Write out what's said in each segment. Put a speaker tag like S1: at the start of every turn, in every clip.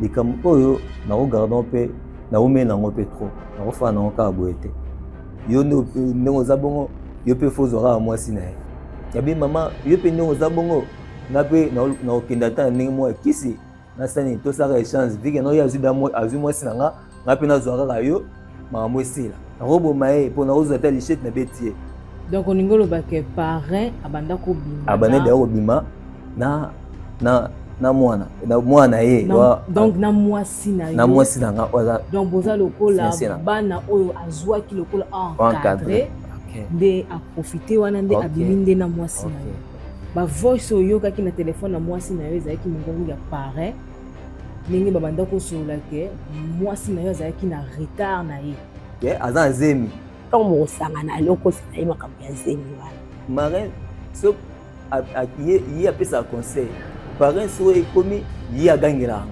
S1: likambo oyo nakogarda mpe naomena yango mpe trop nakofaa nango kaka boye te yo ndenge oza bongo yo mpe fo ozwa kaka mwasi na ye yabi mama yo mpe ndenge oza bongo nga mpe nakokende ata na ndenge moko ya kisi nasani tosaka échange vike na oyo azwi mwasi na nga nga mpe nazwa kaka yo makambo esila nakoboma ye mpo nakozwa ata lichete na beti ye.
S2: Donc olingi olobaka parrain abanda kobima
S1: abanda daya kobima na mwana ye
S2: donc na mwasi na yo
S1: na mwasi na nga oza
S2: donc boza lokola bana oyo azwaki lokola encadré nde aprofite wana nde abimi nde na mwasi na yo bavoice oyokaki na telefone na mwasi na yo ezalaki mongongo ya parrain ndenge babanda kosolola ke mwasi na yo azalaki na retard na ye
S1: aza nzemi
S3: ntango mokosangana eloko osina ye makambo ya zemi wana
S1: marin so ye apesaka conseil parrain so ekomi ye agangelaka.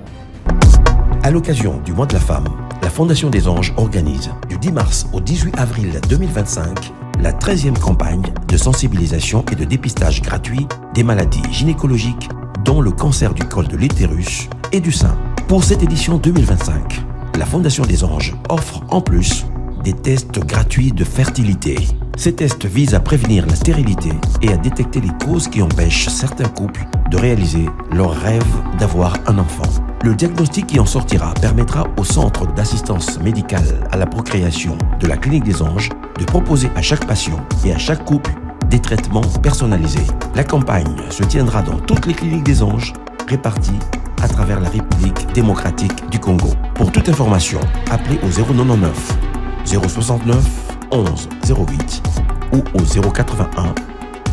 S4: À l'occasion du mois de la femme, la Fondation des Anges organise du 10 mars au 18 avril 2025 la 13e campagne de sensibilisation et de dépistage gratuit des maladies gynécologiques dont le cancer du col de l'utérus et du sein. Pour cette édition 2025, la Fondation des Anges offre en plus des tests gratuits de fertilité. Ces tests visent à prévenir la stérilité et à détecter les causes qui empêchent certains couples de réaliser leur rêve d'avoir un enfant. Le diagnostic qui en sortira permettra au Centre d'assistance médicale à la procréation de la Clinique des Anges de proposer à chaque patient et à chaque couple des traitements personnalisés. La campagne se tiendra dans toutes les cliniques des Anges réparties à travers la République démocratique du Congo. Pour toute information, appelez au 099 069 11 08 ou au 081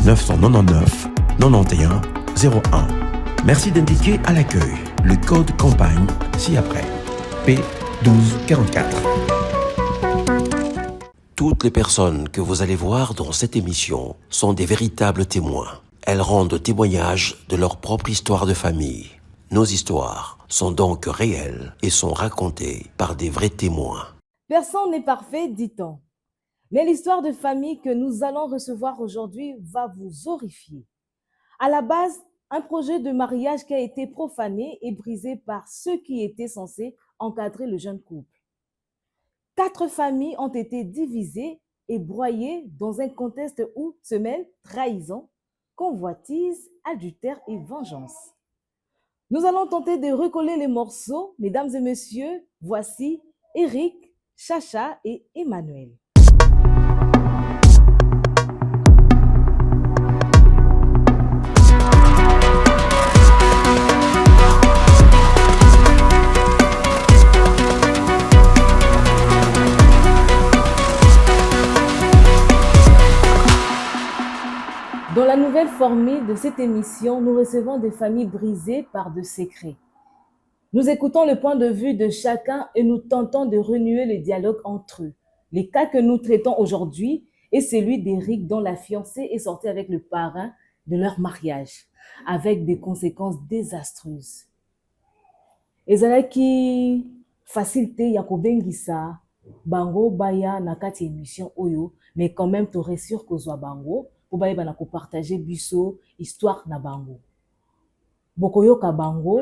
S4: 999 91 01. Merci d'indiquer à l'accueil le code campagne ci-après P1244. Toutes les personnes que vous allez voir dans cette émission sont des véritables témoins. Elles rendent témoignage de leur propre histoire de famille. Nos histoires sont donc réelles et sont racontées par des vrais témoins.
S2: Personne n'est parfait, dit-on. Mais l'histoire de famille que nous allons recevoir aujourd'hui va vous horrifier. À la base, un projet de mariage qui a été profané et brisé par ceux qui étaient censés encadrer le jeune couple. 4 familles ont été divisées et broyées dans un contexte où se mêlent trahison, convoitise, adultère et vengeance. Nous allons tenter de recoller les morceaux. Mesdames et messieurs, voici Eric, Chacha et Emmanuel. Dans la nouvelle formule de cette émission, nous recevons des familles brisées par de secrets. Nous écoutons le point de vue de chacun et nous tentons de renouer le dialogue entre eux. Le cas que nous traitons aujourd'hui est celui d'Eric dont la fiancée est sortie avec le parrain de leur mariage, avec des conséquences désastreuses. Ezalaki facilité ya kobengisa bango baya na kati émission oyo, mais quand même t'aurais sûr kozwa bango pour baye na ko partager biso histoire na bango. Bokoyoka bango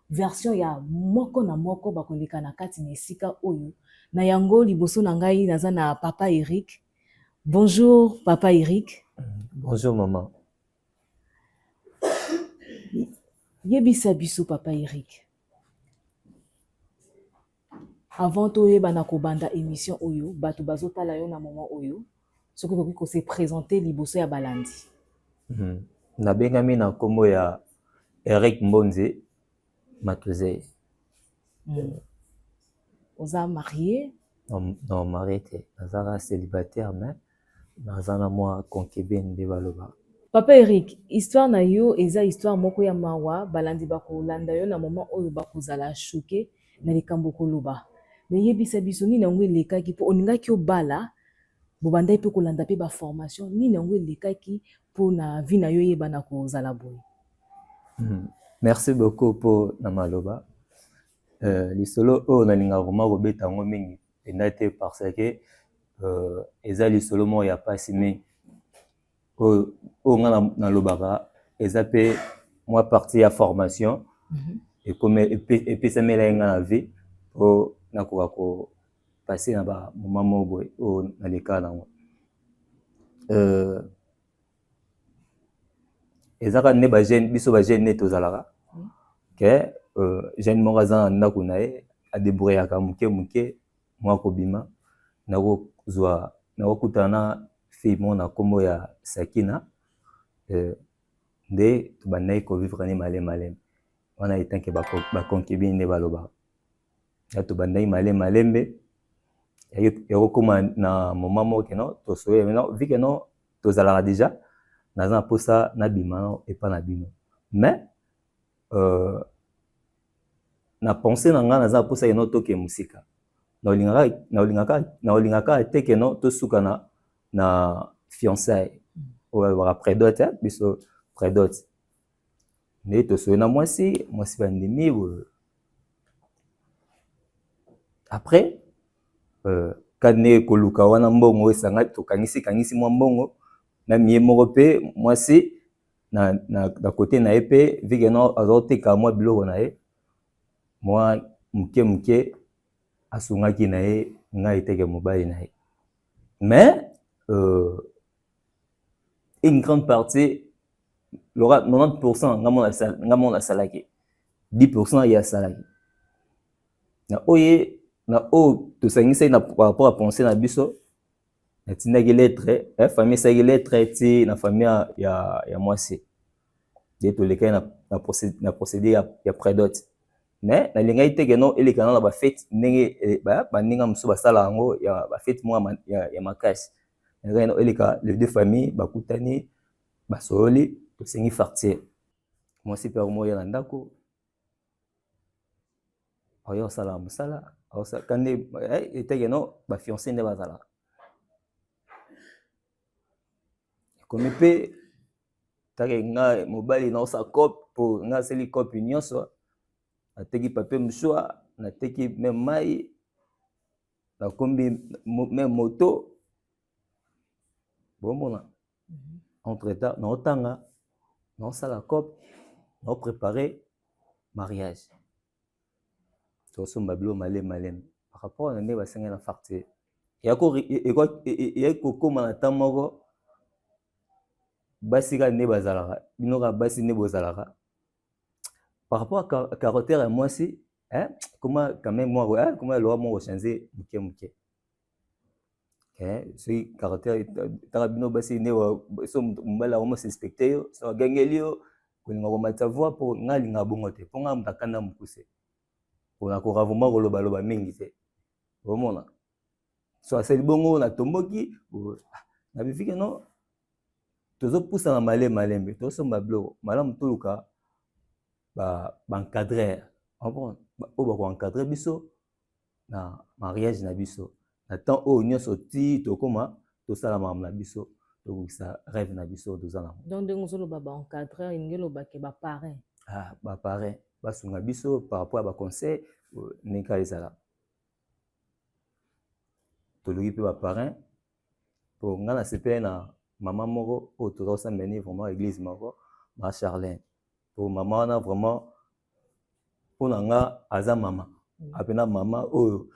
S2: version ya moko na moko bakoleka na kati na esika oyo. Na yango liboso na ngai naza na papa Eric. Bonjour papa Eric.
S1: Bonjour maman.
S2: Yebisa biso papa Eric. Avant toyeba na kobanda émission oyo, bato bazotala yo na moment oyo, soko koki ko se présenter liboso ya balandi.
S1: Nabengami na kombo ya Eric Mbonze Matoze.
S2: Oza marié?
S1: Non, marié te. Nazara célibataire, mais nazana moi concubine de baloba.
S2: Papa Eric, histoire na yo eza histoire moko ya mawa, balandi bako landa yo na moment oyo bakozala choqué na likambo koloba. Mais yebisa biso ni nango lekaki po oningaki obala bobanda pe kolanda pe ba formation ni nango lekaki po na vie na yo yeba na kozala boy.
S1: Merci beaucoup pour na maloba. Lisolo o na linga vraiment robeta ngo mingi endate parce que eza lisolo mo ya pasi mingi o nga na lobaka eza pe moi partie ya formation epesamela ye nga na vie mpo nakoka kopase na bamoma moko boye oyo naleka nango. ezaka nde bagene biso bagene nde tozalaka ke jeune moko aza na ndako na ye adebreyaka moke moke mwa kobima nakokutana na fille moko na nkombo ya Sakina nde tobandaki kovivre ne maleme wana etanke baconcubine nde balobaka ya tobandaki malembe yakokoma na moma moko keno tosoye maintenant vu que non tozalaka déjà naza na posa nabima no epa na bino mais na pensée na nga naza na posa keno toke mosika naolingaka te keno tosuka na fiançailles oyo baka prédote biso prédote nde tosoye na mwasi bandimi après kane koluka wana mbongo esanga tokangisi mwa mbongo na miye moko pe mwasi na côté na ye pe vike no azoteka mwa biloko na ye mwa muke asungaki na ye ngai eteke mobali na ye mais une grande partie 90% nga mona asalaki 10% ye asalaki na oyo tosangisaki na par rapport à pensée na biso natindaki lettre famille esalaki lettre ti na famille ya mwasi nde tolekaki na procédé ya prédote mais nalingaki te keno elekana na bafete ndenge baninga mosusu basala yango ya bafete moko ya makasi nalingaki eleka les deux familles bakutani basololi tosengi fartier mwasi mpe akomoya na ndako oyo osala mosala kande eteke no bafiancé nde bazalaka ekomi mpe take nga mobali naosa cope mpo nga aseli cope nyonso nateki papier mouchoir nateki meme mai nakombi meme moto bomona entre temps naotanga naosala cope naoprépare mariage tosomba bilo maleme par rapport na nde basengai na fartier ekokoma na temps moko basi kaka nde bazalaka bino kaka basi nde bozalaka par rapport à caractère ya mwasi comment quand même moi comment loa moko changer moke soki caractère taka bino basi nde so mobali akoma suspecte yo so agangeli yo kolinga komatisa voi mpo nga alinga bongo te mpo nga mutakanda mokuse mpona koravuma kolobaloba mingi te omona so asali bongo natomboki na bifike no tozopusana malembe tozosomba biloko malamu toluka baencadreur oyo bakoencadre biso na mariage na biso na temps oyo nyonso ti tokoma tosala makambo na biso tokokisa rêve na biso toza nango
S2: donc ndenge ozoloba baencadreur elingi elobake baparrain
S1: baparrain basunga biso par rapport à baconseil ndenge kala ezala toluki mpe baparrain mpo nga na sepele na mama moko oyo toza kosambeni vraiment église moko ma Charlène po mama wana vraiment mpona nga aza mama apena mama oyo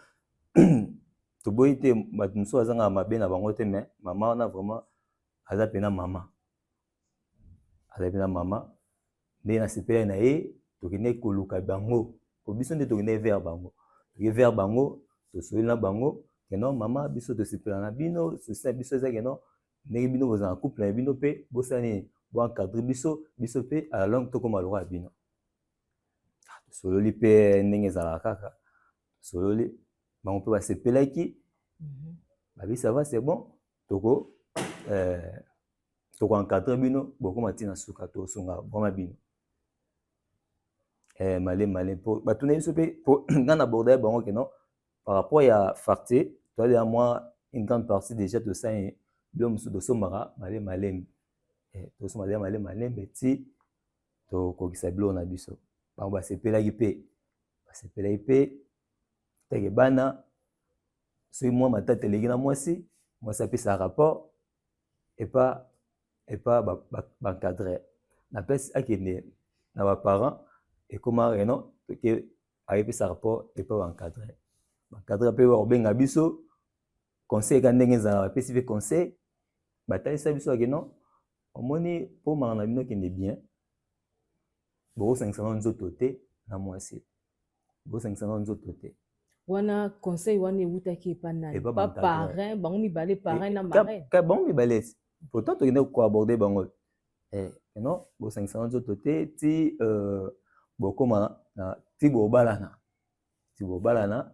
S1: toboyi te bato mosusu azanga mabe na bango te mais mama wana vraiment aza pena mama nde na sepele na ye tokende koluka bango po biso nde tokende vers bango toke vers bango tosoli na bango keno mama biso tosepela na bino sosi na biso eza keno ndenge bino bozala na couple na bino mpe bosala nini boencadre biso mpe à la longue tokoma lokola bino tosololi mpe ndenge ezalaka kaka tosololi bango mpe basepelaki babi ça va c'est bon tokoencadre bino bokoma ntina suka tosunga broma bino maleme mpo batuna biso mpe po nga na bordaye bango keno par rapport ya fartier toalela mwa une grande partie déjà tosali bilo mosusu tosombaka malembe tosomba malembe ti tokokisa biloko na biso bango basepelaki mpe teke bana soki mwa matata eleki na mwasi apesa rapport epa baencadreur napesi akende na baparent et comment non que avec sa rapport et pas encadrer peut obenga biso conseil ka ndenge za spécifique conseil batalisa biso que non omoni pour mangana bino qui est bien bo 500 nzoto te na mwasi bo 500 nzoto te
S2: wana conseil wana ewutaki epa nani pa parrain bango mibale parrain na marraine
S1: ka bango mibale pourtant tokende koaborder bango non bo 500 nzoto te ti bokoma na ti bobalana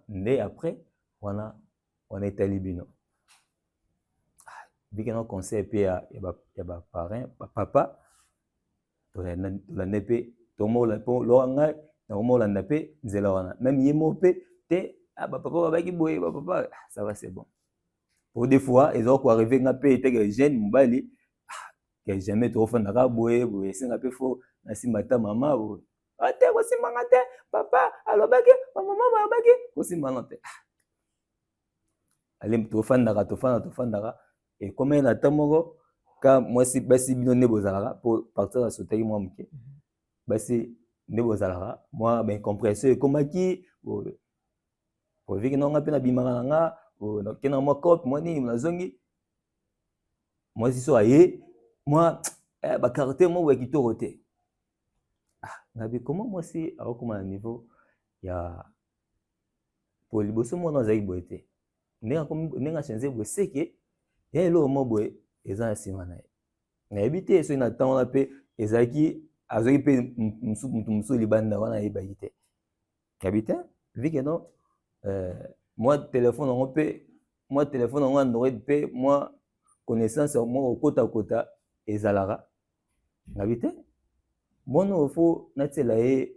S1: nde après wana etali bino biki no conseil pe ya ba parrain papa tolanda mpe tomola mpo loanga na omolanda mpe nzela wana même ye mo mpe te bapapa babaki boye bapapa ça va c'est bon pour des fois ezala koarrive nga mpe eteke jeune mobali ke jamais tokofandaka boye esenga mpe fo na nsima ta mama boye te kosimbanga te papa alobaki bamama balobaki kosimbanga te ale tofandaka ekomai na ta moko ka mwasi basi bino nde bozalaka po partir asotaki mwa moke basi nde bozalaka mwa baincompréhension ekomaki poviki nanga mpe nabimaka na nga nakenda mwa cope mwa nini nazongi mwasi so aye mwa bacaractère moko ya kitoko te nabi comment mwasi akokoma na niveau ya po liboso mwana azalaki boye te ndenge achange boye seke ya eloko mo boye eza na nsima na ye nayebi te soki na ntango wana mpe ezalaki azwaki mpe mutu mosusu libanda wana ayebaki te yabi te vike no mwa telefone yango android mpe mwa connaissance moko okota ezalaka nayebi te bono fo natiela ye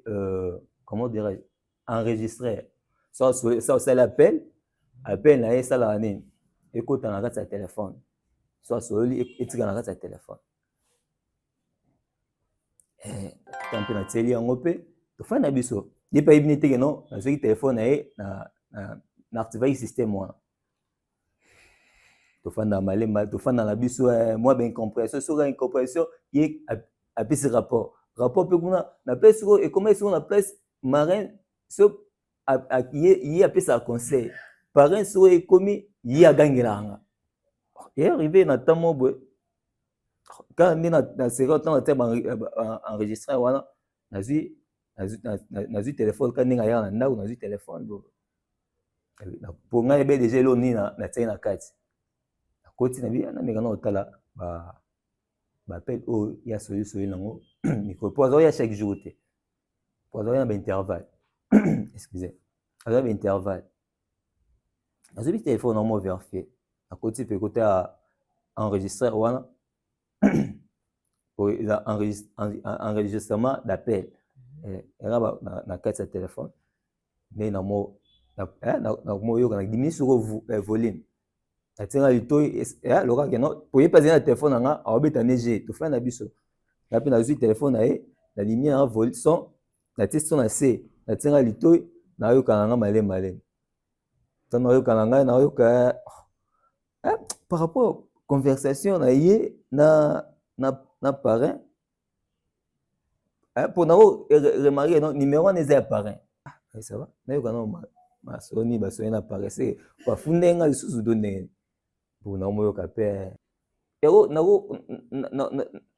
S1: comment dirais enregistré ça osali appel na ye esalaka nini ekota na kati ya telefone so asololi etika na kati ya telefone ta mpe natieli yango mpe tofandi na biso ye mpe ayebini teke no nazwaki telefone na ye na activaki système wana tofanda malema tofanda na biso mwa baincompréhension soki incompréhension ye apesi rapport mpe kuna na place siko ekomai siko na place marin so ye apesaka conseil parrain siko ekomi ye agangelaka nga ye arrivé na temps mo boye kaka nde na seka ntango atia enregistré wana nazwi telefone ka ndenge ayaka na ndako nazwi telefone po ngai ebe deja elo nini natiaki na kati nakoti nameka na kotala bappel oyo ya soyisoli nango micro po azalaki ya chaque jour te po azalaki na baintervalle excusez azalaki baintervalle nazwi telefone nango verifie nakoti mpe kota ya enregistré wana enregistrement d'appel eza na kati ya telefone nde namoyoka nadimini soko volume natinga litoi lokake no poyebi azali na telefone na nga awabeta nege tofai na biso nga mpe nazwi telefone na ye nadimini nanga son natie son na se natinga litoi nayoka na nga malema ntango nayoka na ngai nayoka par rapport conversation na ye na parrain mpo nako remarque no numéro wana eza ya parrain ça va nayoka no basoni na parrain se bafunde nga lisusu do ndenge mpo nakomoyoka mpe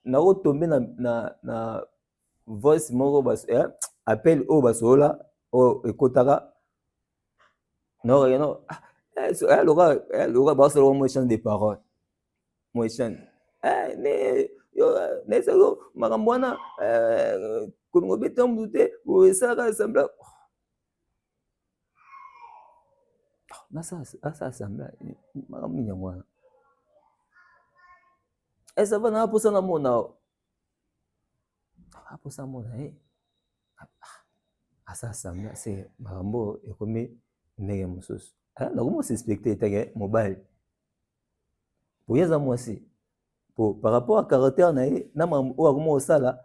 S1: nakotombe na voice moko appel oyo basolola oyo ekotaka loka basolola mo échange de parole mo échange nesako makambo wana kolingo beta mutu te esalaka sembla nasala sembla makambo nini yango wana esava na aposa na mona asala sembla se makambo ekomi ndenge mosusu nakomosuspecte etake mobali po ye aza mwasi po par rapport à caractère na ye na makambo oyo akoma kosala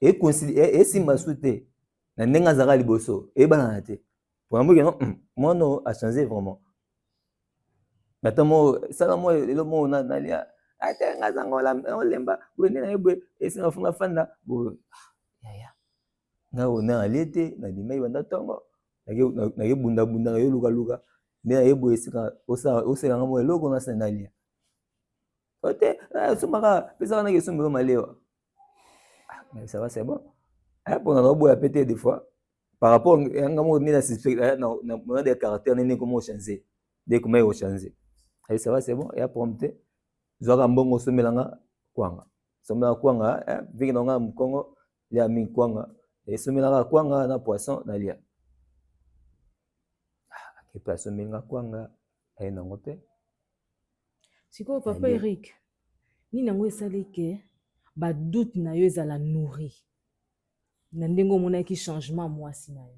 S1: esimba su te na ndenge azalaka liboso eyebanana te po namboki no mwana oyo achange vraiment ata mo sala mo lelo mo nalia ate nga zanga olemba boye nde na ye boye esinga funga fanda boye yaya nga ona alete na dimai banda tongo na ye bunda na ye luka ne na ye boyesika osela ngamo eloko na senalia ote sumaka pesa na ke sumba malewa mais ça va c'est bon pour na boya péter des fois par rapport ngamo ni na suspect na des caractères ni comment changer dès comment il changer et ça va c'est bon et prompter zoka mbongo somelanga kwanga somela kwanga viki na nga mkongo ya mi kwanga et somelanga kwanga na poisson na lia ke pa somelanga kwanga et na ngope
S2: siko papa Eric ni nango esali ke ba doute na yo ezala nourri na ndengo mona ki changement mwasi na yo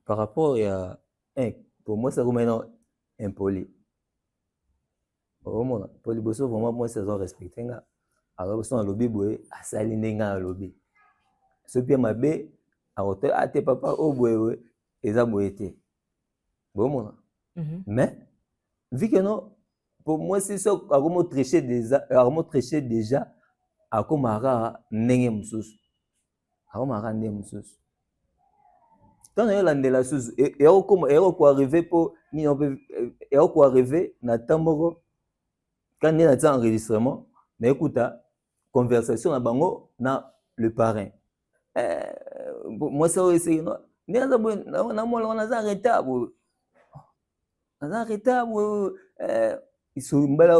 S1: par rapport ya pour moi ça comme impoli mona poli boso vraiment moi ça doit respecter nga alors son lobby boy asali ndenga lobby so bien mabe a hotel ate papa o boy eza boyete mona mais vu que non pour moi c'est ça akomo tricher déjà akomara ndenge mususu akomara ndenge mususu tant que landela susu et ko arriver pour ni on peut et ko arriver na tamboko quand il y a un enregistrement na écouta conversation na bango na le parrain moi ça aussi non na moi on a un retard ils sont mbala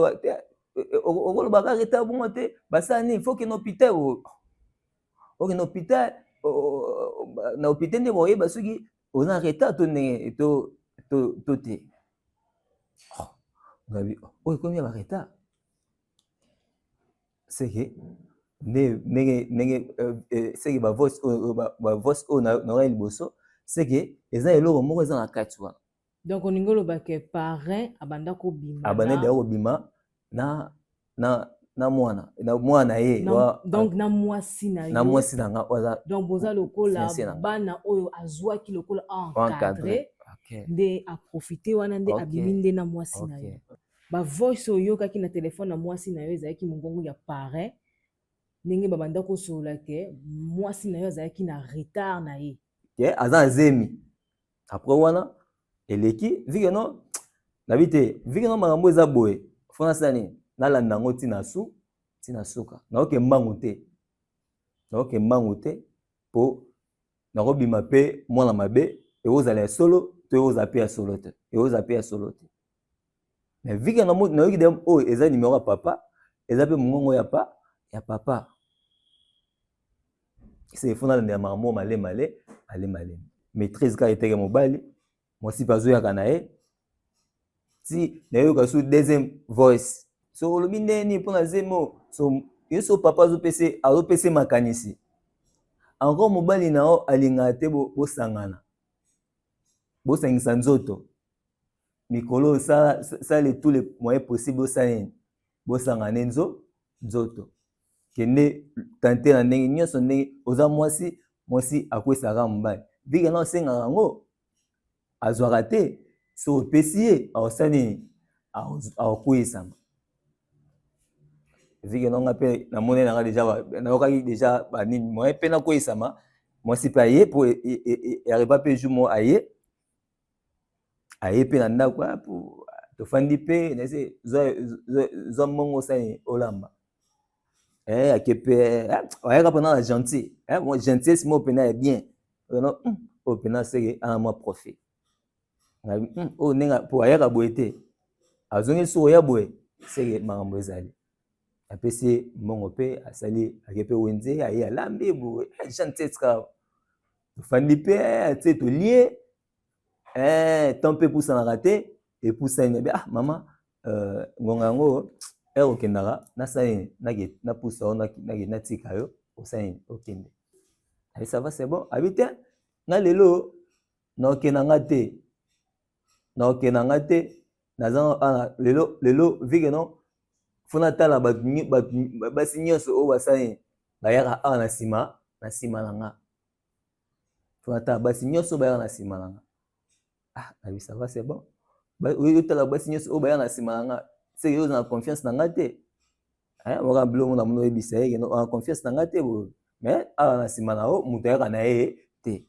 S1: on le baga retard bon te basani il faut que l'hôpital na hôpital ne boye basuki on a retard to te ngabi combien va retard c'est que c'est que ba voice na liboso c'est que eza eloko moko eza na katwa
S2: donc on ngolo ba ke parrain abanda ko bima
S1: abanda ko bima na mwana ye
S2: donc na mwasi na
S1: nga oza
S2: donc boza lokola bana oyo azwaki lokola encadré nde a profiter wana nde abimi nde na mwasi na yo ba voice oyo kaki na téléphone na mwasi na yo ezaki mongongo ya parrain ndenge babanda ko sola ke mwasi na yo ezaki na retard na ye
S1: aza zemi après wana eleki vike no nabite vike no makambo eza boye fona sani nalanda ngo tina suka naoke mbangu te po nakobima pe mwana mabe eozala ya solo to eoza pe ya solo te mais vike nayoki de oyo eza numéro ya papa eza pe mongongo ya papa c'est fona nalanda makambo male maîtrise ka eteke mobali mwasi bazoyaka na ye ti nayoka su deuxième voice so olobi ndeni mpona zemo so yeso papa azopese makanisi encore mobali na yo alingaka te bosangisa nzoto mikolo sale tous les moyens possibles bosangane nzoto kende tante na ndenge nyonso ndenge oza mwasi akwesaka mobali vike na osengaka yango azwaka te so opesi ye aosani aokweyisama vike nonga mpe namoni nanga deja nayokaki deja banini moye mpe nakweyisama mwasi mpe aye po arriva mpe jour mo aye mpe na ndako po tofandi mpe nase zwa mbongo osani olamba ake mpe ayaka mpena na gentil gentillesse mo pena ya bien oyo pena seke ana mwa profit oyo ndenge po ayaka boye te azongi so oya boye seke makambo ezali apesi mbongo mpe asali ake mpe wenze aye alambi boye gentilska tofandi mpe atie tolie temps mpe epusanaka te epusani be mama ngonga yango okendaka nasali napusa o natika yo osali okende ça va c'est bon abi te nga lelo naokendanga te naza lelo vike no fona tala basi nyonso oyo basali bayaka awa na nsima na nga fona tala basi nyonso bayaka na nsima na nga abi ça va c'est bon oyotala basi nyonso oyo bayaka na nsima na nga seke oza na confiance na nga te moka biloko na mono oyebisa yeke na confiance na nga te mais awa na nsima na o moto ayaka na ye te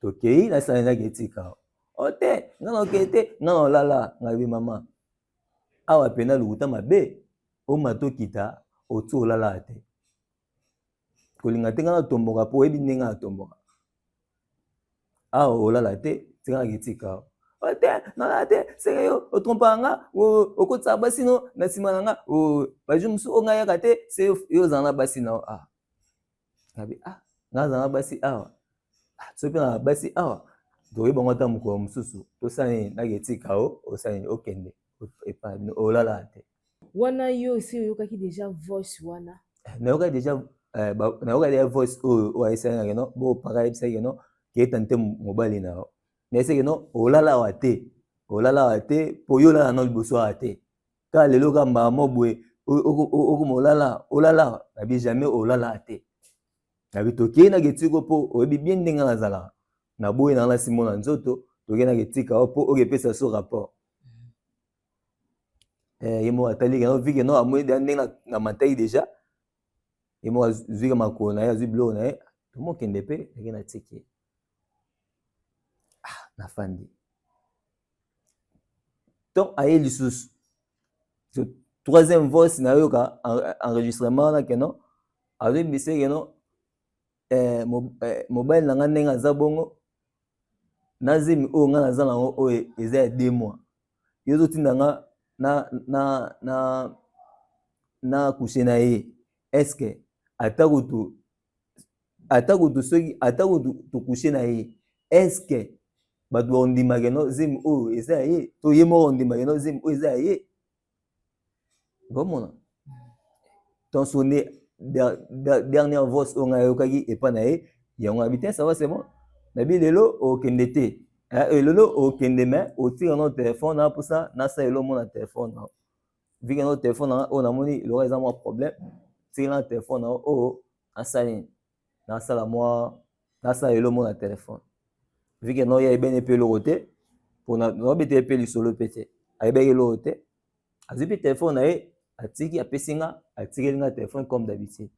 S1: tokei nasala ezaki etika o te nga na okei te nga na olala ngabi mama awa pena lukuta mabe omata okita oti olala te kolinga te nga na tomboka mpo oyebi ndenge na tomboka awa olala te tika na kitika o te nalala te seke yo otrompaka nga okotisaka basi no na nsima na nga bajour mosusu o ngai yaka te se yo ozala na basi na o ngabi nga azala na basi awa so mpe na basi awa toyebango ata mokolo mosusu tosala nini naketika o osala nini okende epai olala te
S2: wana yo esi oyokaki deja voice wana
S1: nayokaki deja voice oyo ayesaki no bo paka yebisaki no keyeta nte mobali na yo nayesaki no olala awa te po yo olala no liboso awa te kaka lelo kaka mbala mo boye okoma olala nabi jamais olala te nabi tokei na ketiko mpo oyebi bien ndenge nazalaka na boye na nsimo na nzoto tokei na ketika o mpo okepesa so rapport ye moko atali keno vike no amoni ndenge na mataki deja ye moko azwika makolo na ye azwi biloko na ye tomokende mpe tokei na tiki nafandi donc aye lisusu troisième voice nayoka enregistrement wana keno azoyebisa keno mobali na nga ndenge aza bongo na zemi oyo nga naza nango oyo eza ya 2 mois yo ozotinda nga na kushe na ye eske ata kutu soki ata kutu tokushe na ye eske bato baondimaka no zemi oyo eza ya ye to ye moko ondimaka no zemi oyo eza ya ye bomona donc sonde dernière voice oyo ngai ayokaki epai na ye yango nabi te ça va c'est bon nabi lelo okende te lelo okende me otika no telefone na mposa nasala elo mona telefone na vike no telefone na oyo namoni loka eza mwa problème tika na telefone na oyo nasala elo mona telefone vike no ya ebene mpe eloko te mpona nobetele mpe lisolo mpe te ayebaki eloko te azwi mpe telefone na ye atiki apesi nga atikeli nga telefone comme d'habitude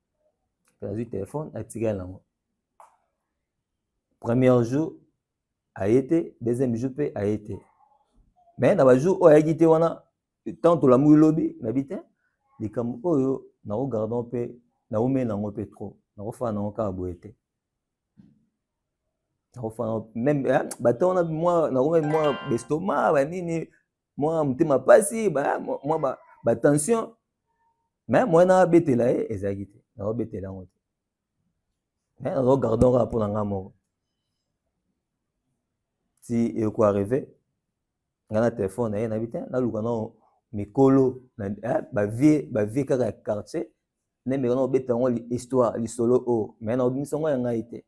S1: azwi telefone atikeli nango premier jour aye te deuxième jour mpe aye te mais na bajour oyo ayaki te wana tant tolamuki lobi nabi te likambo oyo nakogardon mpe naomeli nango mpe trop nakofala nango kaka boye te même bato wana nakomeli mwa bestoma banini mwa motema pasi mwa batension mais moi nakobetela ye ezalaki te nakobetela yango te mais nakogardon kaka mpo na nga moko si eko arrive nga na telefone na ye nabi te naluka nao mikolo bavie kaka ya quartier nemeka na obeta yango histoire lisolo oyo mais naobimisa yango ya ngai te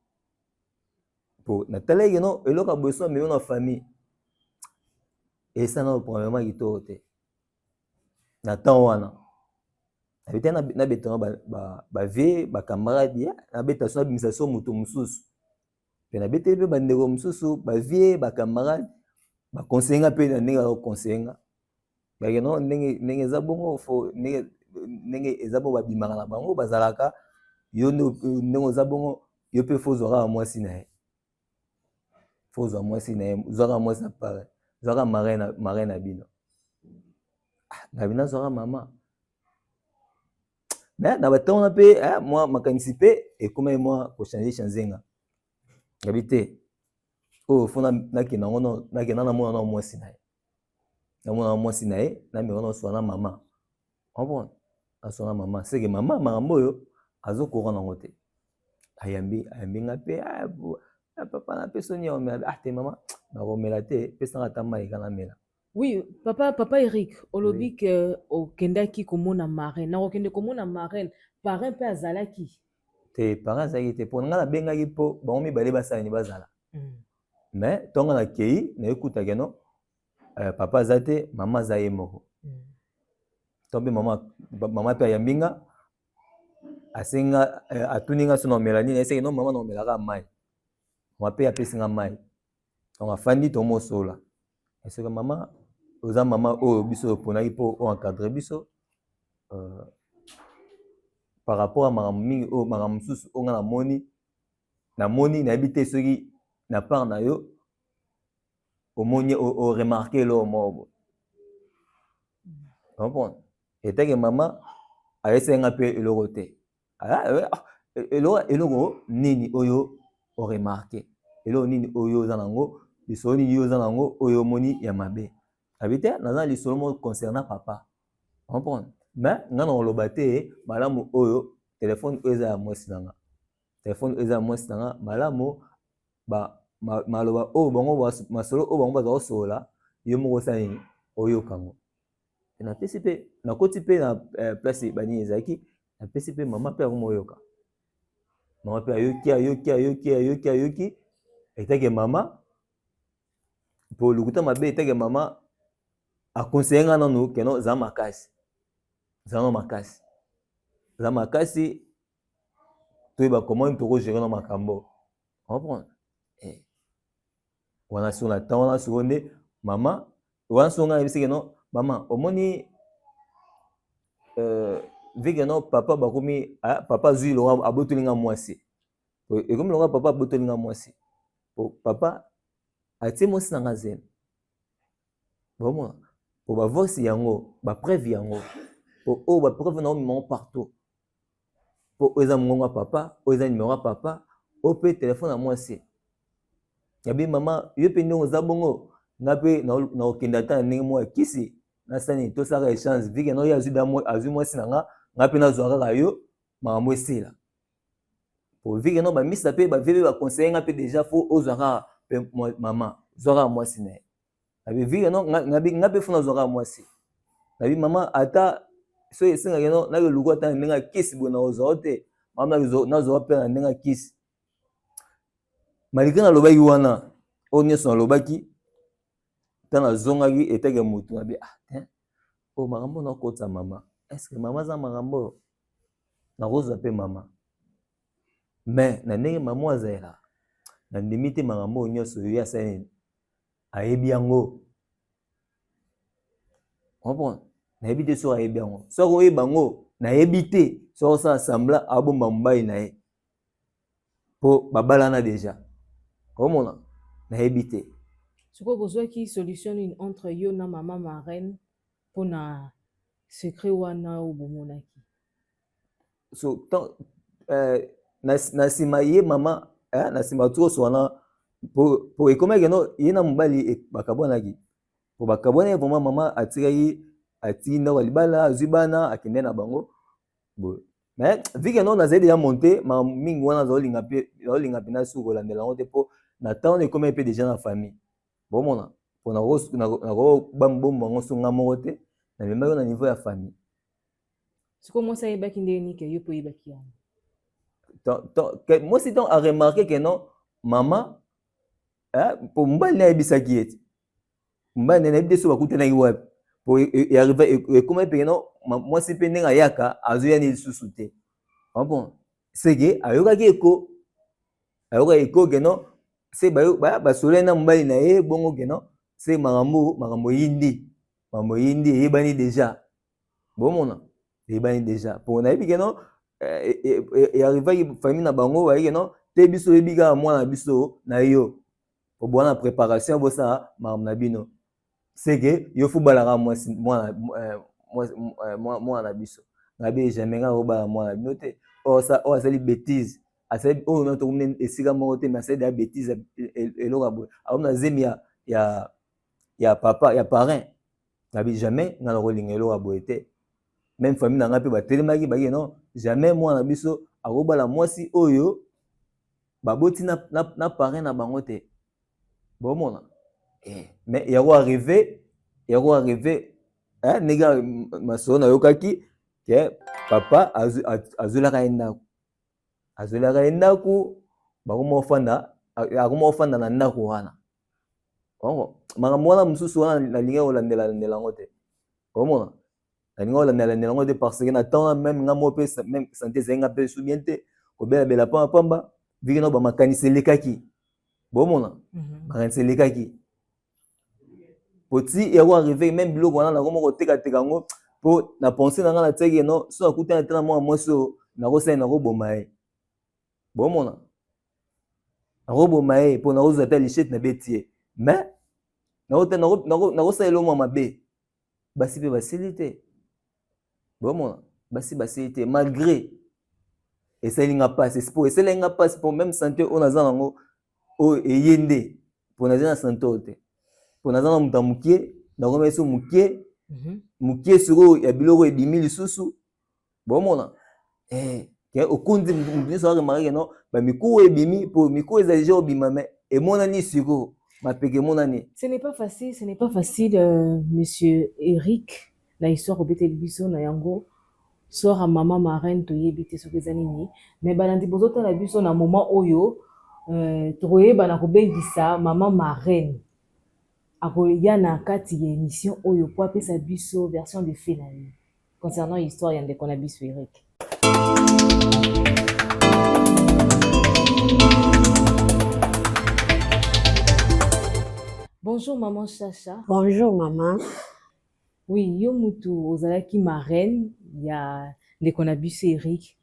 S1: po natalaki no eloko aboyeso amemi na famille esana premièrement kitoko te na temps wana nabi te nabeta yango bavie bacamarade nabeta so nabimisa so moto mosusu mpe nabeteli mpe bandeko mosusu bavie bacamarade baconseille nga mpe na ndenge akoconseille nga bake no ndenge eza bongo fo ndenge eza bongo babimaka na bango bazalaka yo ndenge oza bongo yo mpe fozwaka mwasi na ye fozwa mwasi na ye zwaka mwasi na pare zwaka mare na bino nabi nazwaka mama mais na batango na mpe mwa makanisi mpe ekomaki mwa kochange nzenga nabi te oyo fo nakenda ngo nakenda namona na mwasi na ye namona na mwasi na ye nameka noswa na mama obona naswa na mama seke mama makambo oyo azokora nango te ayambi nga mpe papa napesa oni omela te mama nakomela te pesanga ata mai kanamela.
S2: Oui, papa Eric, olobi ke okendaki komona marraine. Nakokende komona marraine, parrain pe azalaki.
S1: Te parrain azalaki te po nga nabengaki po bango mibale basala ni bazala. Mais tonga na kei na ekutaki no papa aza te mama aza ye moko. Tombe mama pe ayambi nga asenga atuni nga so na omela nini eseki no mama na omelaka mai. Mama pe apesi nga mai. Donc afandi tomosola. Eseka mama oza mama oyo biso oponaki po o encadrer biso par rapport à mamami o magamsusu onga na moni na habité soki na part na yo omoni o remarquer lo mo comprendre et que maman a essayé un peu le côté eloko nini oyo o remarquer eloko nini oyo zanango lisoni yo zanango oyo moni ya mabe habité na lisolo mo concernant papa comprendre mais ngana olobate malamu oyo téléphone eza ya mwesi nanga téléphone eza ya mwesi nanga malamu ba maloba o bango masolo o bango baza osola yo moko sa nini oyo kango na pesipe na koti pe na place bani ezaki na pesipe mama pe akomo yoka mama pe ayoki etake mama pour lukuta mabe etake mama a conseiller nga nanu keno za makasi za makasi toyeba comment toko gérer na makambo comprendre wana sur la temps wana seconde mama wana songa ebisike no mama omoni vike no papa bakomi papa zui lo abotolinga mwasi et comme lo papa abotolinga mwasi papa atie mwasi na ngazene bon pour ba voice yango ba preuve yango pour ba preuve na mo partout pour oza monga papa oza numéro papa o pe téléphone à mwasi yabi mama yo pe ndongo za bongo ngape na okenda ta ndenge mo kisi na sani to saka échange vike no ya azu mwasi nanga ngape na zo kaka yo makambo esila pour vike no ba misa pe ba vebe ba conseiller ngape déjà faut ozaka pe mama zora mwasi ne abi vike no ngape funa zora mwasi abi mama ata so esinga keno na ke luko ta ndenge kisi bona ozote mama na zo pe na ndenge kisi malika na lobaki wana o nyeso na lobaki tana zongaki eteke mutu na bi o makambo na kota mama est-ce que mama za makambo na koza pe mama mais na ndenge mama azaela na ndimite makambo nyoso yo ya sani ayebi yango comprendre na yebi te so ayebi yango so ko yebango na yebi te so sa sembla abomba mbai na ye po babalana déjà komona na yebi te
S2: siko bozwa ki solution entre yo na mama marraine pour na secret wana obomonaki
S1: so na sima ye mama na sima to so wana pour ekomaki no ye na mobali bakabwanaki po bakabwana vraiment mama atikaki ati ndako libala azwi bana akende na bango bo mais vike no nazali déjà monté ma mingi wana azolinga pe na suko landela ngo te po na temps ekomaki pe déjà na famille bomona po na bambombo ngo sunga moko te na memaki na niveau ya famille
S2: siko mwasi ayebaki ndenge nini ke yo po oyebaki yango
S1: moi si donc a remarqué que non mama pour mbali na yebisaki ete mbali na yebi te so bakutanaki wapi po arrive ekoma pe non mwasi mpe ndenge ayaka azoya ni lisusu te bon seke ayokaki eko ke non se basole na mobali na ye bongo ke non se makambo yindi eyebani déjà bomona eyebani déjà po nayebi ke non arrivaki famille na bango bayeke non te biso oyebi kaka mwana biso na yo po bwana préparation bosala makambo na bino seke yo fubalaka mwana na biso ngabi jamais nga obala mwana bino te oyo asali bêtise asali oyo na tokomina esika moko te mais asali da bêtise eloko boye akomi na zemi ya papa ya parrain ngabi jamais nga na kolinga eloko boye te même famille na nga mpe batelemaki bayeke non jamais mwana biso akobala mwasi oyo baboti na parrain na bango te bomona mais yako arrivé nega masolo nayokaki ke papa azolaka ye ndako akoma ofanda na ndako wana makambo wana mosusu wana nalingi kolandela yango te omona nalingi kolandela yango te parce que na temps même nga mo pe même santé ezali nga mpe su bien te kobelabela pamba viki no bamakanisi elekaki bomona makanisi elekaki poti yako arrivé même biloko wana nakoma kotekateka yango mpo na pensé na nga natiaki no so akutana te na mwana mwasi oyo nakosala nakoboma ye bomona nakoboma ye mpo nakozwa ata lichette na beti ye mais nakosala eloko mabe basi mpe basili te bomona basi basili te malgré esalinga mpasi spo esalinga mpasi mpo même santé oyo naza nango oyo eye nde mpo naza na santé oyo te mpo naza na moto ya mokie nakomai so mokie sikoyo ya biloko ebimi lisusu bomona okundi nyonso aremarke no bamikuru ebimi mpo mikuru eza déjà obima me emonani sikoyo mapeke emonani.
S2: Ce n'est pas facile, monsieur Eric na histoire obeteli biso na yango sort à maman marraine toyebi te soki eza nini mais balandi bozotala biso na moment oyo tokoyeba na kobengisa maman marraine akoya na kati ya émission oyo po apesa biso version de fait na ye concernant histoire ya ndeko na biso Eric. Bonjour maman Chacha.
S3: Bonjour maman.
S2: Oui, yo mutu ozalaki marraine ya ndeko na biso Eric.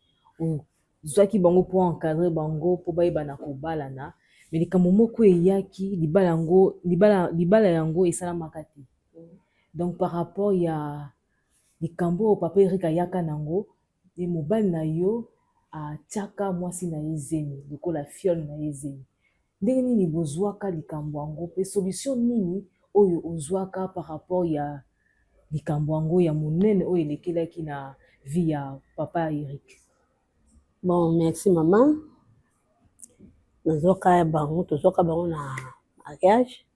S2: Zwaki bango po encadrer bango po bayeba na kobalana. Mais likambo moko eyaki libala yango esalamaka te. Donc par rapport ya likambo papa Eric ayaka nango de mobile na yo atiaka mwasi na ye zemi lokola fiole na ye zemi. Ndenge nini bozwaka likambo yango pe solution nini oyo ozwaka par rapport ya likambo yango ya monene oyo elekelaki na vie ya papa Eric?
S3: Bon, merci maman. Tozoka bango na mariage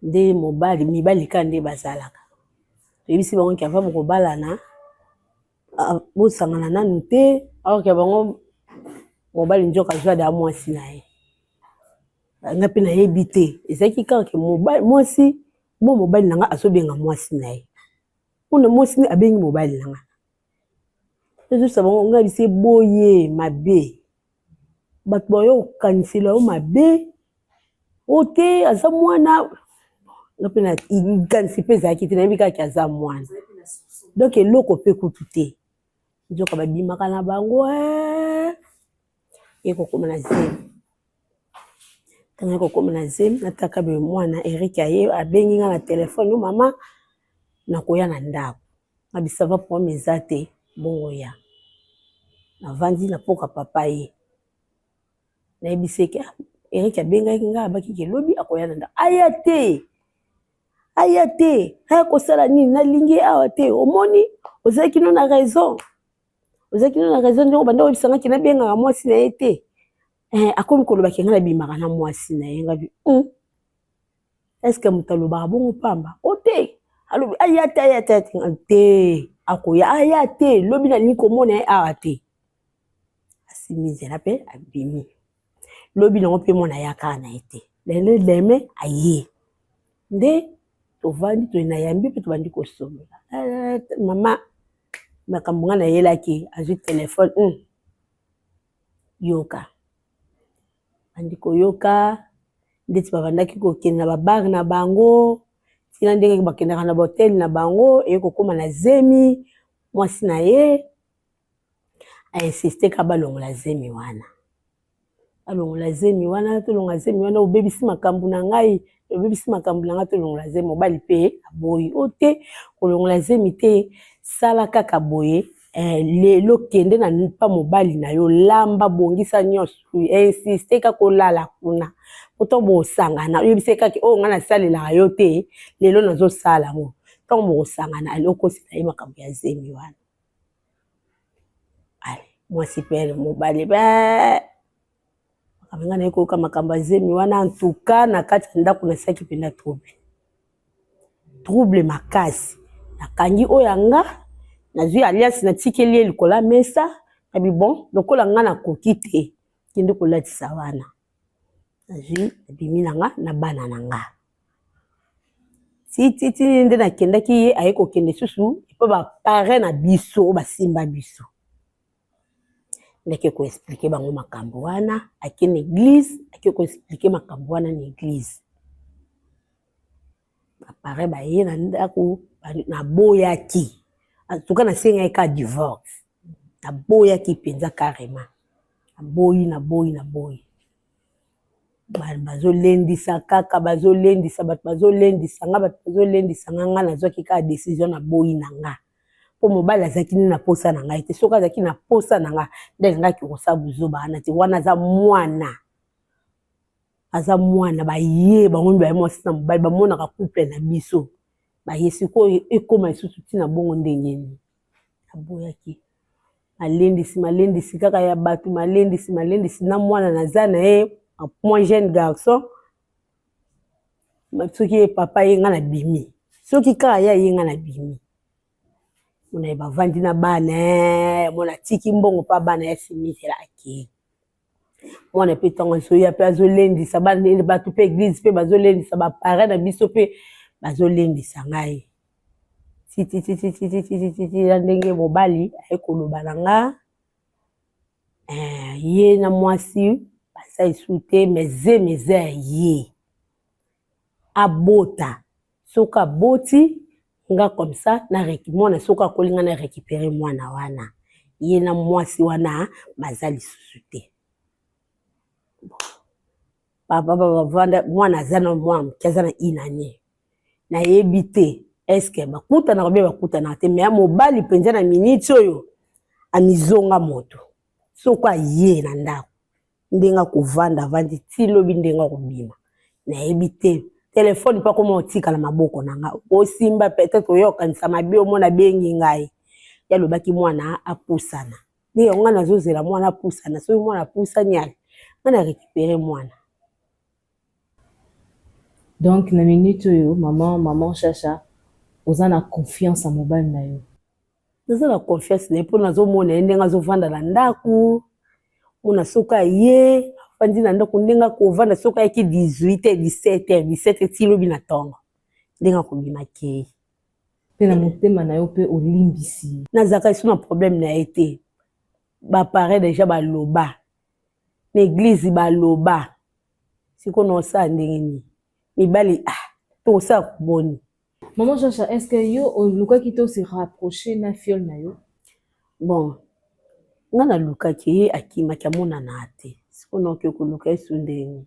S3: nde mibali ka nde bazalaka toyebisi bango ki ava mokobalana bosangana nanu te alors ke bango mobali nzoka azwa da mwasi na ye nga mpe nayebi te ezalaki kaka ke mwasi mobali na nga azobenga mwasi na ye mpona mwasi abengi mobali na nga ezosa bango nga bise boye mabe bato bayo kokanisela yo mabe o te aza mwana nga mpe na ikanisi mpe ezalaki te nayebi kaka aza mwana donc eloko mpe kutu te nzoka babimaka na bango ekokoma na zemi tanga ekokoma na zemi nataka be mwana Eric aye abengi nga na telefone yo mama nakoya na ndako nga bisava problème eza te bongo ya navandi na poka papa ye nayebiseki Eric abengaki nga abaki kelobi akoya na ndako aya te aya kosala nini nalingi awa te omoni ozalaki no na raison ndenge banda oyebisangaki nabengaka mwasi na ye te akomi kolobaki nga nabimaka na mwasi na ye nga bi estce moto alobaka bongo pamba o te alobi aya te akoya aya te lobi nalingi komona ye awa te asimi nzela mpe abimi lobi nango mpe mwana yaka na ye te leme aye nde tovandi toyena yambi mpe tobandi kosolola mama makambo nga nayelaki azwi telefone yoka bandi koyoka ndeti babandaki kokende na babare na bango tina ndenge bakendaka na bahotel na bango eye kokóma na zemi mwasi na ye ainsiste ka balongola zemi wana tolongola zemi wana obebisi makambo na ngai tolongola zemi mobali mpe aboyi o te kolongola zemi te sala kaka boye lelo kende na mpa mobali na yo lamba bongisa nyonso insiste kaka kolala kuna poto bosangana oyebise kaka oyo nga nasalelaka yo te lelo nazosala yango ntango bokosangana aliokosi na ye makambo ya zemi wana mwasi mpe mobali makambo nga naye koyoka makambo ya zemi wana antuka na kati ya ndako nasalaki mpena trouble makasi nakangi oyo yanga nazwi aliasi natikeli ye likolo ya mesa nabi bon lokola nga nakoki te kende kolatisa wana nazwi nabimi na nga na bana na nga tititi nde nakendaki ye aye kokende susu epo bapare na biso basimba biso ndeke koexplike bango makambo wana ake na eglise ake koexplike makambo wana na eglise bapare baye na ndako na boyaki en tout cas nasenga eka divorce naboyaki mpenza carrément naboyi bazolendisa kaka bazolendisa bato bazolendisa nga bato bazolendisa nga nazwaki kaka décision naboyi na nga mpo mobali azalaki nini na posa na ngai te soki azalaki na posa na nga nde alingaki kosala buzoba wana te wana aza mwana baye bango baye mwasi na mobali bamonaka couple na biso baye sikoyo ekoma lisusu ntina bongo ndenge nini aboyaki malendisi kaka ya bato malendisi na mwana naza na ye moi jeune garçon soki ye papa ye nga na bimi soki kaka ye nga na bimi mona ye bavandi na bana mona tiki mbongo mpa bana ya simisela ake mwana mpe ntango azoya mpe azolendisa bato mpe église mpe bazolendisa bapare na biso mpe bazolendisa ngai titi ya ndenge mobali aye koloba na nga ye na mwasi baza esu te meze ya ye abota soki aboti nga comme ça mwana soki akolinga na récupérer mwana wana ye na mwasi wana baza lisusu te bavanda mwana aza na mwana moke aza na inanie nayebi te eske bakutanaka bie bakutanaka te me ya mobali mpenza na miniti oyo amizonga moto soko aye na ndako ndenge akovanda avandi ti lobi ndenge akobima nayebi te telefone mpa koma otikala maboko na nga osimba peut-être oyokanisa mabe omona bengi ngai yalobaki mwana apusana nde yango nga nazozela mwana apusana soki mwana apusani ale nga na récupérer mwana.
S2: Donc na minute oyo maman Chacha oza na confiance à mobali na yo
S3: naza na confiance na ye mpo nazomona ye ndenge azovanda na ndako mona soki aye afandi na ndako ndenge akovanda soki ayaki 17 ti lobi na ntongo ndenge akobimaki ye
S2: mpe na motema na yo mpe olimbisi
S3: nazalaka esu na problème na ye te bapare deja baloba na église baloba sikoyo na osala ndenge nini mibali tokosala kuboni.
S2: Maman Chacha, est-ce que yo olukaki to se rapprocher na fiole na yo?
S3: Bon, nga nalukaki ye akimaki amonana te sikoyo naoki koluka ye su ndenge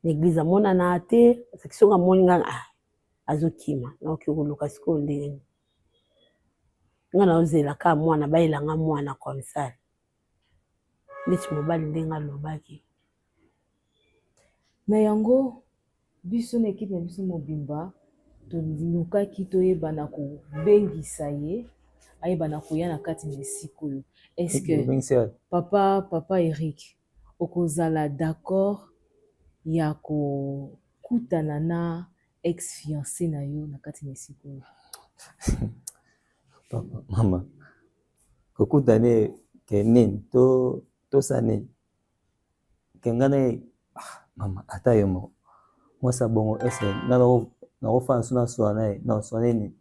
S3: l'église amonana te azaki songo amoni nga azokima naoki koluka sikoyo ndenge nga naozelaka mwana bayelanga mwana comme ça neti mobali ndenge alobaki
S2: na yango biso na ekipe na biso mobimba tolukaki toyebana kobengisa ye ayebana koya na kati na esika oyo est-ce que papa Eric okozala d'accord ya kokutana na ex-fiancé na yo na kati na esika oyo?
S1: Papa mama kokutane ke nini tosa nini ke nga na mama ata yo mo mwasa bongo ese nga nakofana so naswa na ye naswa nini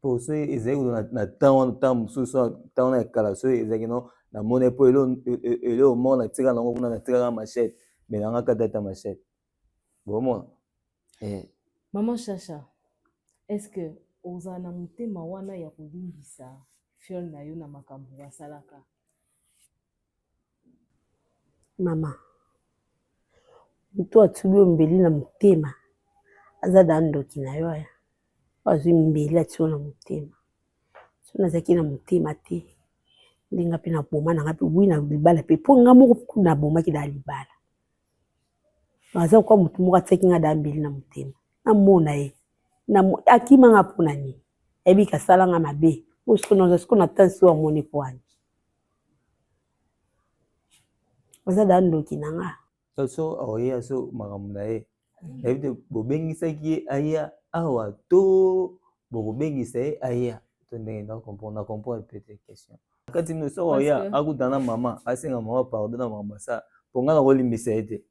S1: po so ezalaki na ntango mosusu ntango na ekala so ezalaki no namoni mpo elo moko natikaka nango kuna natikaka machete me nanga kata ata machete bomona.
S2: Maman Chacha, est-ce que ozala na motema wana ya kolimbisa fiole na yo na makambo basalaka?
S3: Mama mutu atuli ombeli na motema aza da ndoki na yo aya azwi mbeli atio na motema so nazalaki na motema te ndenge mpe na boma nanga mpe bwi na libala mpe mpo nga moko na bomaki da libala aza kwa mutu moko atiaki nga da mbeli na motema namona ye akimanga mpona nini ayebiki asalanga mabe siko na tansi oyo amoni po wani aza da ndoki na nga
S1: so aoyeya so makambo na ye nayebi te bobengisaki ye aya awa to bokobengisa ye aya to ndenge na comprendre peut-être question kati mino so aoya akutana mama asenga mama pardon na makambo asala mpo nga nakolimbisa ye te.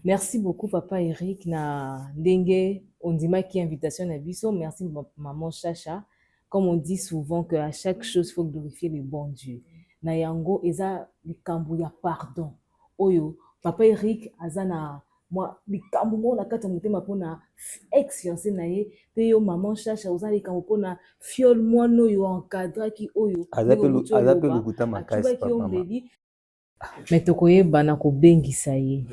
S2: Merci beaucoup papa Eric na ndenge ondimaki invitation na biso. Merci maman Chacha. Comme on dit souvent que à chaque chose faut glorifier le bon Dieu. Na yango eza likambo ya pardon. Oyo papa Eric aza na moi likambo moko na kati ya motema mpona ex fiancé na ye mpe yo maman chacha oza likambo mpona fiole mwana oyo encadraki oyo
S1: aza mpe lokuta makasi
S2: atubaki yo
S1: papa mama.
S2: mbeli me tokoyebana kobengisa ye.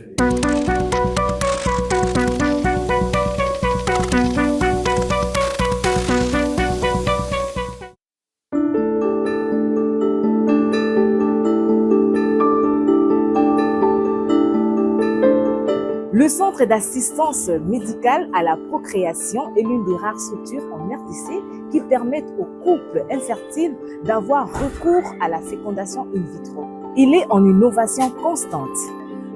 S2: Le centre d'assistance médicale à la procréation est l'une des rares structures en RDC qui permettent aux couples infertiles d'avoir recours à la fécondation in vitro. Il est en innovation constante.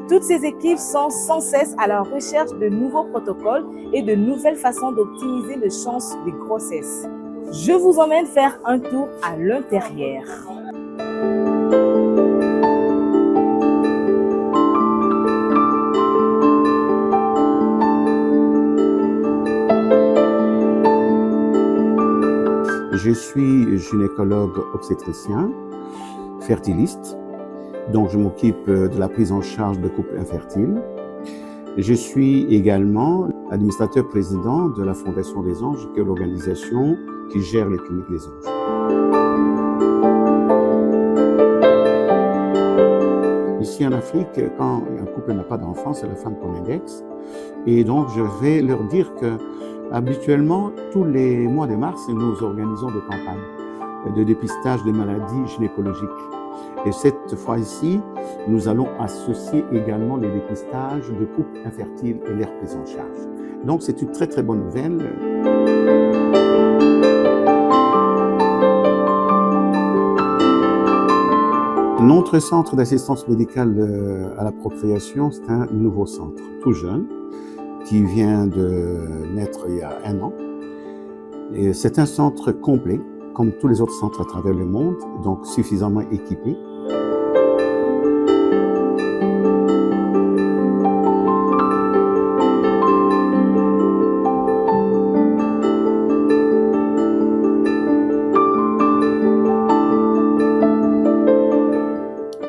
S2: Toutes ces équipes sont sans cesse à la recherche de nouveaux protocoles et de nouvelles façons d'optimiser les chances de grossesse. Je vous emmène faire un tour à l'intérieur.
S5: Je suis gynécologue obstétricien, fertiliste, donc je m'occupe de la prise en charge de couples infertiles. Je suis également administrateur président de la Fondation des Anges, qui est l'organisation qui gère les cliniques des Anges. Ici en Afrique, quand un couple n'a pas d'enfant, c'est la femme qu'on indexe. Et donc je vais leur dire que habituellement, tous les mois de mars, nous organisons des campagnes de dépistage de maladies gynécologiques. Et cette fois-ci, nous allons associer également les dépistages de couples infertiles et leur prise en charge. Donc c'est une très très bonne nouvelle. Notre centre d'assistance médicale à la procréation, c'est un nouveau centre, tout jeune, qui vient de naître il y a 1 an. Et c'est un centre complet, comme tous les autres centres à travers le monde, donc suffisamment équipé.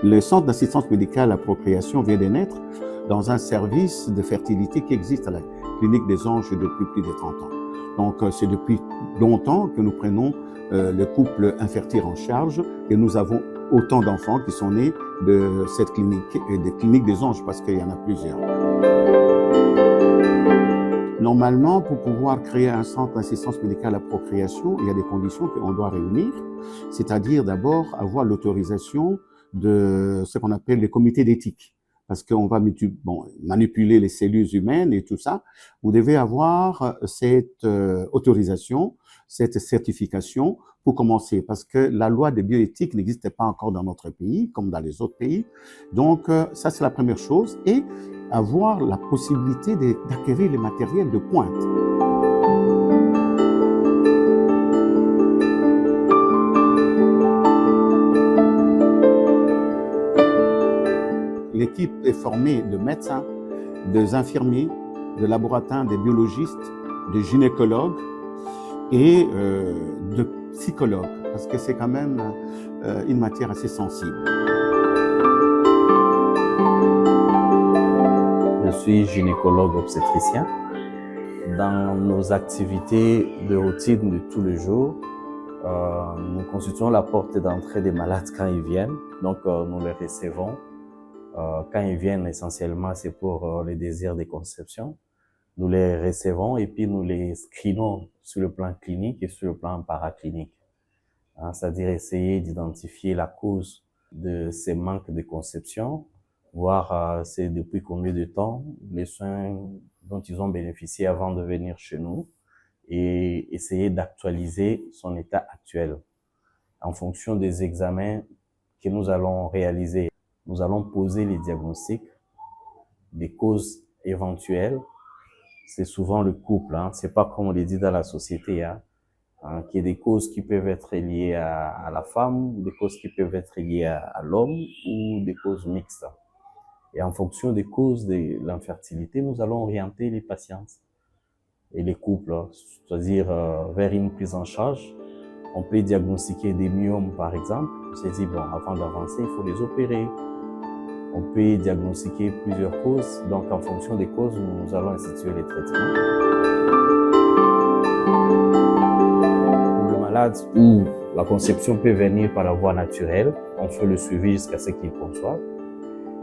S5: Le centre d'assistance médicale à la procréation vient de naître dans un service de fertilité qui existe à la Clinique des Anges depuis plus de 30 ans. Donc c'est depuis longtemps que nous prenons les couples infertiles en charge et nous avons autant d'enfants qui sont nés de cette clinique et des cliniques des Anges parce qu'il y en a plusieurs. Normalement, pour pouvoir créer un centre d'assistance médicale à la procréation, il y a des conditions qu'on doit réunir, c'est-à-dire d'abord avoir l'autorisation de ce qu'on appelle les comités d'éthique. Parce qu'on va manipuler les cellules humaines et tout ça, vous devez avoir cette autorisation, cette certification pour commencer. Parce que la loi de bioéthique n'existait pas encore dans notre pays, comme dans les autres pays. Donc ça, c'est la première chose. Et avoir la possibilité d'acquérir les matériels de pointe. L'équipe est formée de médecins, des infirmiers, de laboratoires, des biologistes, de gynécologues et de psychologues, parce que c'est quand même une matière assez sensible.
S6: Je suis gynécologue obstétricien. Dans nos activités de routine de tous les jours, nous constituons la porte d'entrée des malades quand ils viennent, donc nous les recevons. Quand ils viennent, essentiellement, c'est pour les désirs de conception. Nous les recevons et puis nous les screenons sur le plan clinique et sur le plan paraclinique. C'est-à-dire essayer d'identifier la cause de ces manques de conception, voir c'est depuis combien de temps les soins dont ils ont bénéficié avant de venir chez nous et essayer d'actualiser son état actuel. En fonction des examens que nous allons réaliser, nous allons poser les diagnostics des causes éventuelles. C'est souvent le couple, c'est pas comme on le dit dans la société, qu'il y a des causes qui peuvent être liées à la femme, des causes qui peuvent être liées à l'homme ou des causes mixtes. Et en fonction des causes de l'infertilité, nous allons orienter les patientes et les couples, c'est-à-dire vers une prise en charge. On peut diagnostiquer des myomes, par exemple. On s'est dit, bon, avant d'avancer, il faut les opérer. On peut diagnostiquer plusieurs causes. Donc, en fonction des causes, nous allons instituer les traitements. Pour le malade où la conception peut venir par la voie naturelle, on fait le suivi jusqu'à ce qu'il conçoive.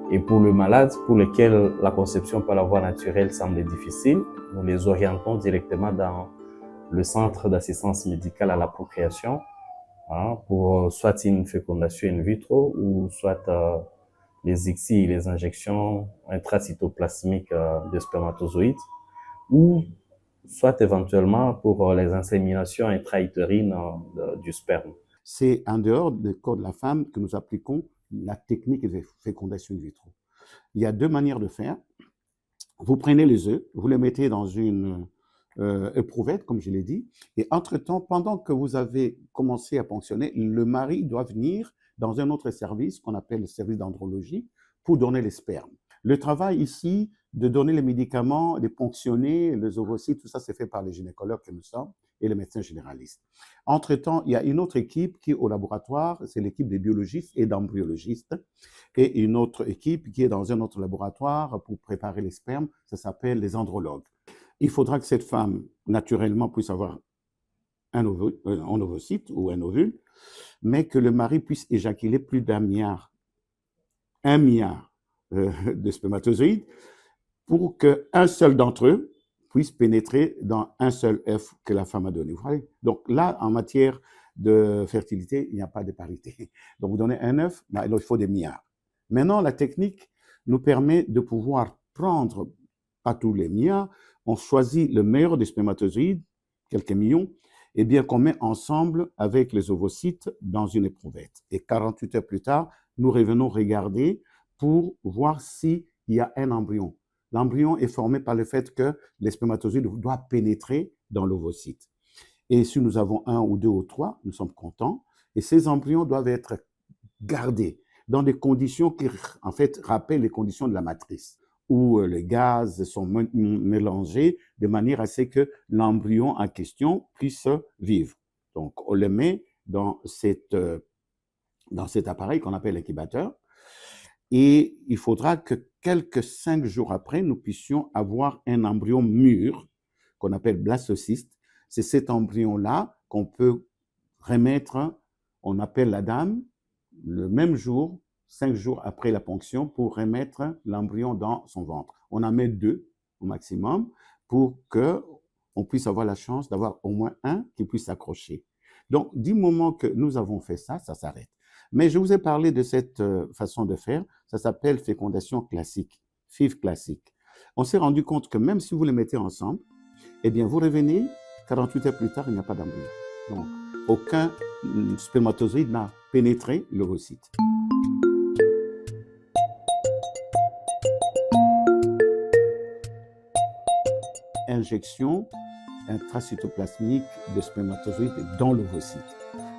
S6: Et pour le malade pour lequel la conception par la voie naturelle semble difficile, nous les orientons directement dans le centre d'assistance médicale à la procréation, pour soit une fécondation in vitro ou soit les ICSI, les injections intracytoplasmiques de spermatozoïdes, ou soit éventuellement pour les inséminations intra-utérines du sperme.
S5: C'est en dehors du corps de la femme que nous appliquons la technique de fécondation in vitro. Il y a deux manières de faire. Vous prenez les œufs, vous les mettez dans une éprouvette, comme je l'ai dit, et entre-temps, pendant que vous avez commencé à ponctionner, le mari doit venir dans un autre service qu'on appelle le service d'andrologie pour donner les spermes. Le travail ici de donner les médicaments, de ponctionner les ovocytes, tout ça c'est fait par les gynécologues que nous sommes et les médecins généralistes. Entre-temps, il y a une autre équipe qui est au laboratoire, c'est l'équipe des biologistes et d'embryologistes, et une autre équipe qui est dans un autre laboratoire pour préparer les spermes, ça s'appelle les andrologues. Il faudra que cette femme, naturellement, puisse avoir un ovocyte ou un ovule, mais que le mari puisse éjaculer plus d'un milliard, de spermatozoïdes pour qu'un seul d'entre eux puisse pénétrer dans un seul œuf que la femme a donné. Vous voyez? Donc là, en matière de fertilité, il n'y a pas de parité. Donc vous donnez un œuf, mais il faut des milliards. Maintenant, la technique nous permet de pouvoir prendre, pas tous les milliards, on choisit le meilleur des spermatozoïdes, quelques millions, et bien qu'on met ensemble avec les ovocytes dans une éprouvette. Et 48 heures plus tard, nous revenons regarder pour voir s'il y a un embryon. L'embryon est formé par le fait que les spermatozoïdes doivent pénétrer dans l'ovocyte. Et si nous avons un ou deux ou trois, nous sommes contents. Et ces embryons doivent être gardés dans des conditions qui, en fait, rappellent les conditions de la matrice, où les gaz sont mélangés de manière à ce que l'embryon en question puisse vivre. Donc, on le met dans cet appareil qu'on appelle l'incubateur. Et il faudra que quelques 5 jours après, nous puissions avoir un embryon mûr qu'on appelle blastocyste. C'est cet embryon-là qu'on peut remettre, on appelle la dame, le même jour, 5 jours après la ponction, pour remettre l'embryon dans son ventre. On en met 2 au maximum pour qu'on puisse avoir la chance d'avoir au moins un qui puisse s'accrocher. Donc, du moment que nous avons fait ça, ça s'arrête. Mais je vous ai parlé de cette façon de faire, ça s'appelle fécondation classique, FIV classique. On s'est rendu compte que même si vous les mettez ensemble, eh bien vous revenez, 48 heures plus tard, il n'y a pas d'embryon. Donc, aucun spermatozoïde n'a pénétré l'ovocyte. Injection intracytoplasmique de spermatozoïdes dans l'ovocyte.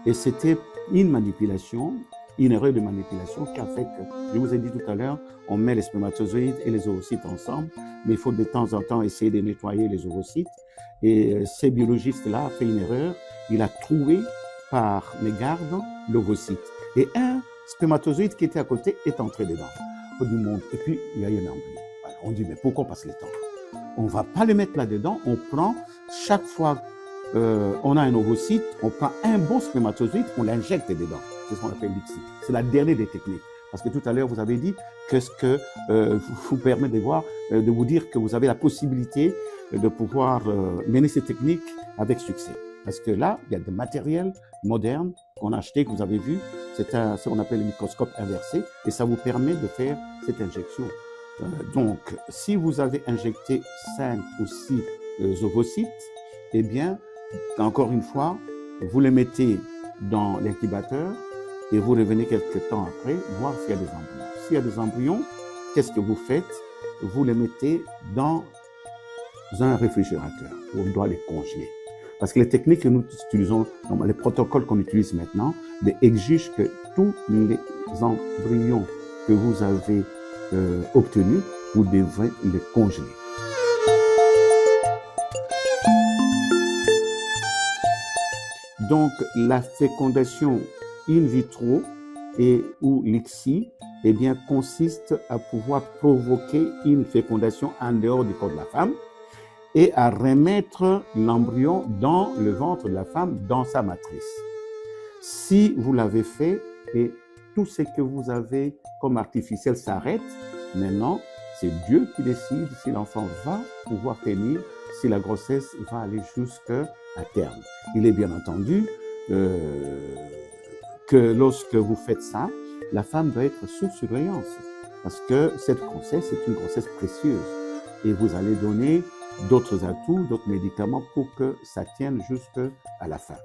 S5: Et c'était une manipulation, une erreur de manipulation qui a fait que, je vous ai dit tout à l'heure, on met les spermatozoïdes et les ovocytes ensemble, mais il faut de temps en temps essayer de nettoyer les ovocytes. Et ce biologiste-là a fait une erreur, il a trouvé par mégarde l'ovocyte. Et un spermatozoïde qui était à côté est entré dedans. On dit, monde. Et puis, il y a eu un embryon. Alors, on dit, mais pourquoi on passe le temps? On ne va pas le mettre là-dedans, on prend chaque fois on a un ovocyte, on prend un bon spermatozoïde, on l'injecte dedans. C'est ce qu'on appelle l'ICSI. C'est la dernière des techniques. Parce que tout à l'heure, vous avez dit que ce que vous permet de voir, de vous dire que vous avez la possibilité de pouvoir mener ces techniques avec succès. Parce que là, il y a des matériels modernes qu'on a achetés, que vous avez vu. C'est ce qu'on appelle le microscope inversé et ça vous permet de faire cette injection. Donc, si vous avez injecté 5 ou 6 ovocytes, eh bien, encore une fois, vous les mettez dans l'incubateur et vous revenez quelques temps après voir s'il y a des embryons. S'il y a des embryons, qu'est-ce que vous faites? Vous les mettez dans un réfrigérateur où on doit les congeler. Parce que les techniques que nous utilisons, les protocoles qu'on utilise maintenant, exigent que tous les embryons que vous avez obtenus, vous devrez les congeler. Donc, la fécondation in vitro ou l'ICSI eh bien, consiste à pouvoir provoquer une fécondation en dehors du corps de la femme et à remettre l'embryon dans le ventre de la femme, dans sa matrice. Si vous l'avez fait et tout ce que vous avez comme artificiel s'arrête, maintenant, c'est Dieu qui décide si l'enfant va pouvoir tenir, si la grossesse va aller jusqu'à terme. Il est bien entendu que lorsque vous faites ça, la femme doit être sous surveillance parce que cette grossesse est une grossesse précieuse et vous allez donner d'autres atouts, d'autres médicaments pour que ça tienne jusqu'à la fin.